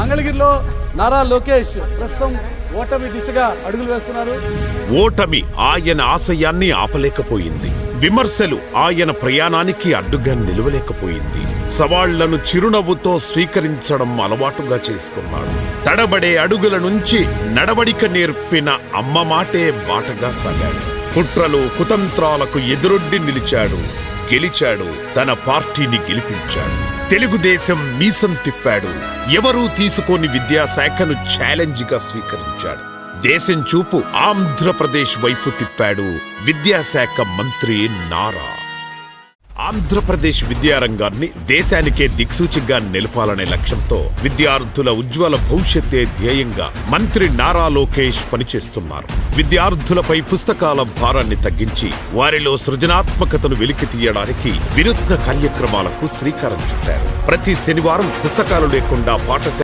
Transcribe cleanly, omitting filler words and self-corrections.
మంగళగిరిలో నారా లోకేష్ ప్రస్తుతం ఓటమి దిశగా అడుగులు వేస్తున్నారు. ఓటమి ఆయన ఆశయాన్ని ఆపలేకపోయింది. విమర్శలు ఆయన ప్రయాణానికి అడ్డుగా నిలవలేకపోయింది. సవాళ్లను చిరునవ్వుతో స్వీకరించడం అలవాటుగా చేసుకున్నాడు. తడబడే అడుగుల నుంచి నడవడిక నేర్పిన అమ్మ మాటే బాటగా సాగాడు. కుట్రలు కుతంత్రాలకు ఎదురొడ్డి నిలిచాడు, గెలిచాడు, తన పార్టీని గెలిపించాడు. తెలుగుదేశం మీసం తిప్పాడు. ఎవరూ తీసుకోని విద్యాశాఖను ఛాలెంజ్గా స్వీకరించాడు. దేశం చూపు ఆంధ్రప్రదేశ్ వైపు తిప్పాడు విద్యాశాఖ మంత్రి నారా. ఆంధ్రప్రదేశ్ విద్యారంగాన్ని దేశానికే దిక్సూచిగా నిలపాలనే లక్ష్యంతో విద్యార్థుల ఉజ్వల భవిష్యత్తే ధ్యేయంగా మంత్రి నారా లోకేష్ పనిచేస్తున్నారు. విద్యార్థులపై పుస్తకాల భారాన్ని తగ్గించి వారిలో సృజనాత్మకతను వెలికి తీయడానికి వినూత్న కార్యక్రమాలకు శ్రీకారం చుట్టారు. ప్రతి శనివారం పుస్తకాలు లేకుండా పాఠశాల